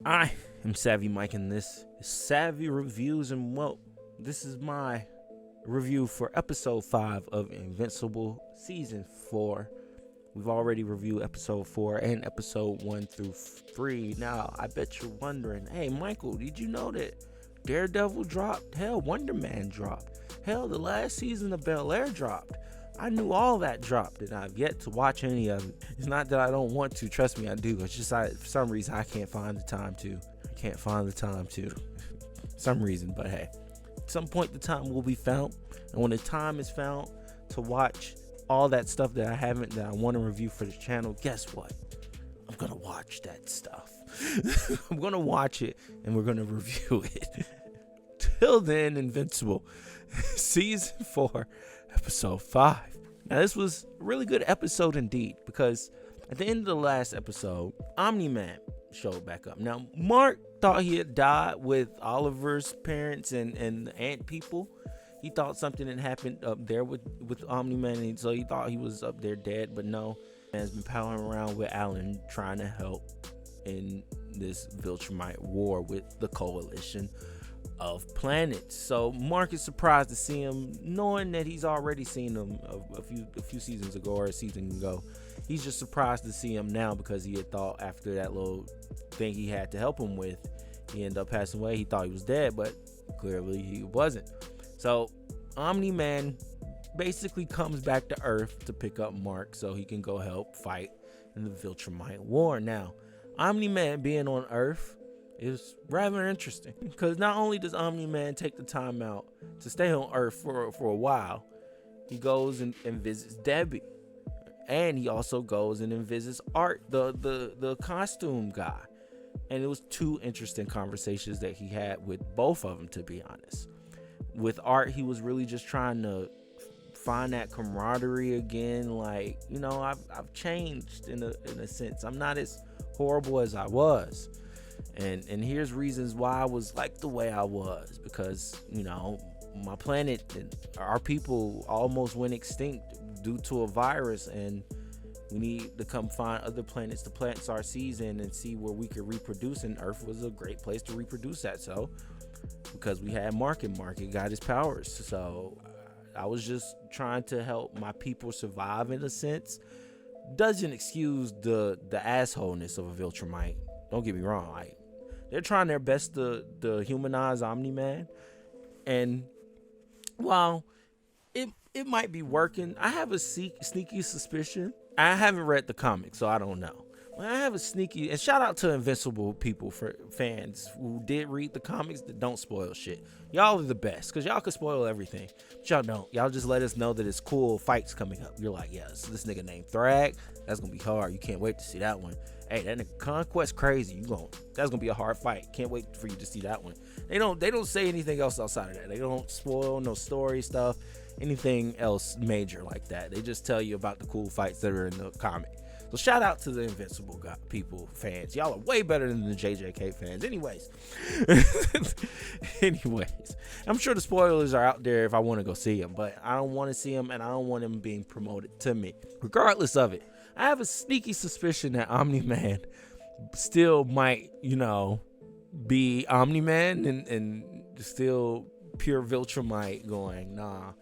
I am Savvy Mike, and this is Savvy Reviews, and well, this is my review for episode 5 of Invincible season 4. We've already reviewed episode 4 and episode 1 through 3. Now, I bet you're wondering, hey, Michael, did you know that Daredevil dropped? Hell, Wonder Man dropped. Hell, the last season of Bel Air dropped. I knew all that dropped, and I've yet to watch any of it. It's not that I don't want to. Trust me, I do. It's just for some reason, I can't find the time to. For some reason, but hey. At some point, the time will be found. And when the time is found to watch all that stuff that I want to review for the channel, guess what? I'm going to watch that stuff. I'm going to watch it, and we're going to review it. Till then, Invincible. Season 4, episode 5. Now, this was a really good episode indeed, because at the end of the last episode, Omni-Man showed back up. Now, Mark thought he had died with Oliver's parents and the ant people. He thought something had happened up there with Omni-Man, and so he thought he was up there dead, but no. Man's been palling around with Alan, trying to help in this Viltrumite war with the coalition of planets. So Mark is surprised to see him, knowing that he's already seen him a few seasons ago or a season ago. He's just surprised to see him now, because he had thought after that little thing he had to help him with, he ended up passing away. He thought he was dead, but clearly he wasn't. So Omni-Man basically comes back to Earth to pick up Mark so he can go help fight in the Viltrumite war. Now, Omni-Man being on Earth is rather interesting, because not only does Omni-Man take the time out to stay on Earth for a while, he goes and visits Debbie, and he also goes and visits Art, the costume guy. And it was two interesting conversations that he had with both of them, to be honest. With Art, he was really just trying to find that camaraderie again. Like, you know, I've changed in a sense. I'm not as horrible as I was. And here's reasons why I was like the way I was, because, you know, my planet and our people almost went extinct due to a virus, and we need to come find other planets to plant our seeds in and see where we could reproduce, and Earth was a great place to reproduce that. So because we had Mark got his powers, so I was just trying to help my people survive in a sense. Doesn't excuse the assholeness of a Viltrumite. Don't get me wrong. Like, they're trying their best to humanize Omni-Man, and while it might be working, I have a sneaky suspicion. I haven't read the comics, so I don't know. I have a sneaky, and shout out to Invincible people, for fans who did read the comics that don't spoil shit. Y'all are the best, because y'all can spoil everything, but y'all don't. Y'all just let us know that it's cool fights coming up. You're like, yes, this nigga named Thrag, that's gonna be hard. You can't wait to see that one. Hey, that nigga Conquest crazy. That's gonna be a hard fight. Can't wait for you to see that one. They don't say anything else outside of that. They don't spoil no story stuff, anything else major like that. They just tell you about the cool fights that are in the comic. So shout out to the Invincible people, fans. Y'all are way better than the JJK fans. Anyways, I'm sure the spoilers are out there if I want to go see them, but I don't want to see them, and I don't want them being promoted to me. Regardless of it, I have a sneaky suspicion that Omni-Man still might, you know, be Omni-Man and still pure Viltrumite going, nah,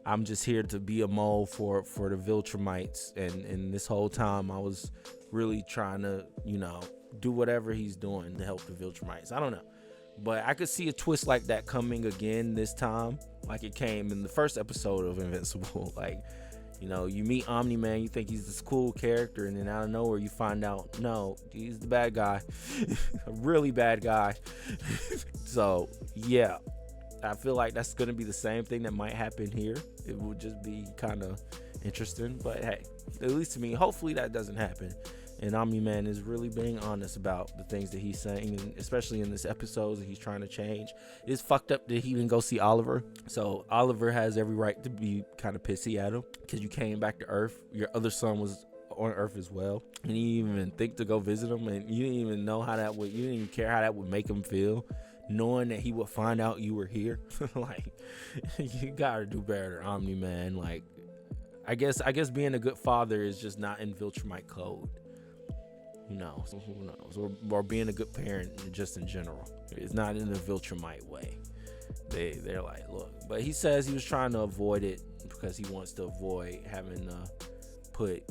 I'm just here to be a mole for the Viltrumites. And this whole time I was really trying to, you know, do whatever he's doing to help the Viltrumites. I don't know. But I could see a twist like that coming again this time, like it came in the first episode of Invincible. Like, you know, you meet Omni-Man, you think he's this cool character, and then out of nowhere you find out, no, he's the bad guy. A really bad guy. So, yeah. I feel like that's going to be the same thing that might happen here. It would just be kind of interesting. But hey, at least to me, hopefully that doesn't happen. And Omni-Man is really being honest about the things that he's saying, and especially in this episode that he's trying to change. It's fucked up that he didn't go see Oliver. So Oliver has every right to be kind of pissy at him, because you came back to Earth. Your other son was on Earth as well, and you didn't even think to go visit him, and you didn't even know how that would, you didn't even care how that would make him feel, knowing that he would find out you were here. Like, you gotta do better, Omni-Man. Like, I guess being a good father is just not in Viltrumite code. Who knows? Who knows? Or being a good parent just in general. It's not in the Viltrumite way. They're like, look. But he says he was trying to avoid it because he wants to avoid having to put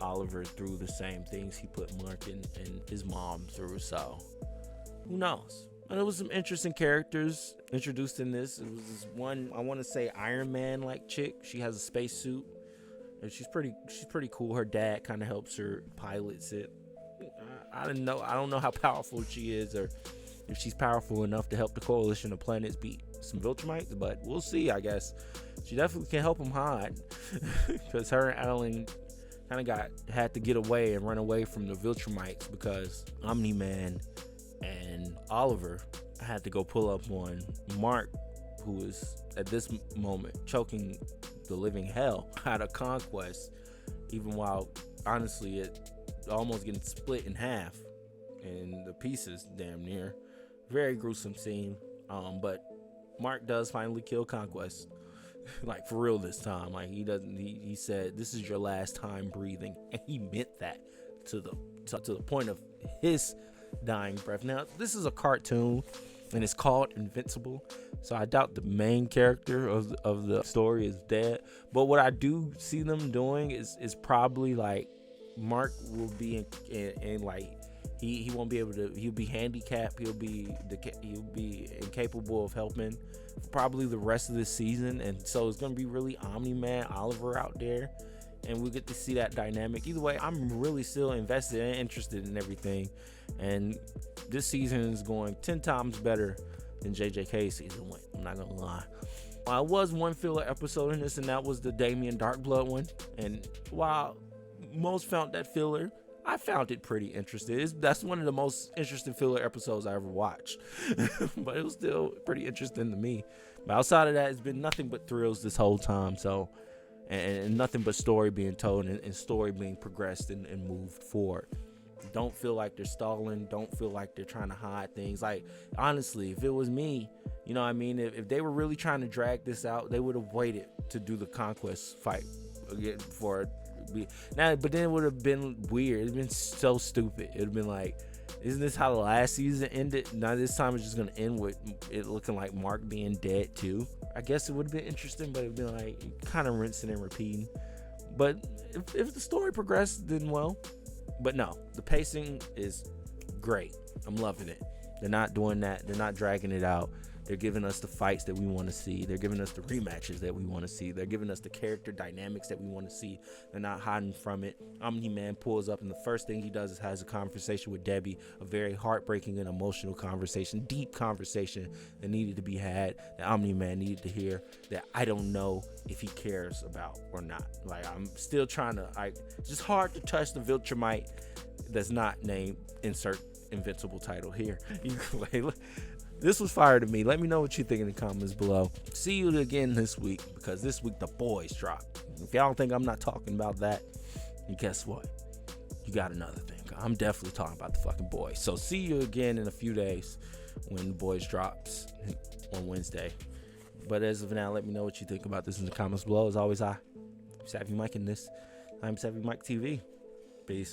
Oliver through the same things he put Mark and his mom through. So who knows? And it was some interesting characters introduced in this. It was this one, I want to say, Iron Man like chick. She has a spacesuit, and she's pretty cool. Her dad kind of helps her pilots it. I don't know how powerful she is, or if she's powerful enough to help the coalition of planets beat some Viltrumites, but we'll see. I guess she definitely can help them hide, because her and Adeline kind of had to get away and run away from the Viltrumites because Omni-Man and Oliver had to go pull up on Mark, who is at this moment choking the living hell out of Conquest, even while honestly it almost getting split in half in the pieces, damn near. Very gruesome scene. But Mark does finally kill Conquest. Like, for real this time. Like, he said, this is your last time breathing, and he meant that to the point of his dying breath. Now, this is a cartoon, and it's called Invincible, so I doubt the main character of the story is dead. But what I do see them doing is probably like Mark will be in like he won't be able to. He'll be handicapped. He'll be incapable of helping probably the rest of this season, and so it's gonna be really Omni-Man Oliver out there, and we'll get to see that dynamic. Either way, I'm really still invested and interested in everything, and this season is going 10 times better than JJK season went. I'm not gonna lie. I was one filler episode in this, and that was the Damien Darkblood one. And while most found that filler, I found it pretty interesting. That's one of the most interesting filler episodes I ever watched. But it was still pretty interesting to me. But outside of that, it's been nothing but thrills this whole time. So, and nothing but story being told and story being progressed and moved forward. Don't feel like they're stalling. Don't feel like they're trying to hide things. Like, honestly, if it was me, you know what I mean? If they were really trying to drag this out, they would have waited to do the Conquest fight again for it. But then it would have been weird. It'd been so stupid. It'd been like, isn't this how the last season ended? Now this time it's just gonna end with it looking like Mark being dead too. I guess it would have been interesting, but it'd been like kind of rinsing and repeating. But if the story progressed, then well. But no, the pacing is great. I'm loving it. They're not doing that. They're not dragging it out. They're giving us the fights that we want to see. They're giving us the rematches that we want to see. They're giving us the character dynamics that we want to see. They're not hiding from it. Omni-Man pulls up, and the first thing he does is has a conversation with Debbie, a very heartbreaking and emotional conversation, deep conversation that needed to be had, that Omni-Man needed to hear, that I don't know if he cares about or not. Like, I'm still trying to, it's just hard to touch the Viltrumite that's not named insert Invincible title here. This was fire to me. Let me know what you think in the comments below. See you again this week, because this week the boys drop. If y'all think I'm not talking about that, guess what? You got another thing. I'm definitely talking about the fucking boys. So see you again in a few days when the boys drops on Wednesday. But as of now, let me know what you think about this in the comments below. As always, I'm Savvy Mike in this. I'm Savvy Mike TV. Peace.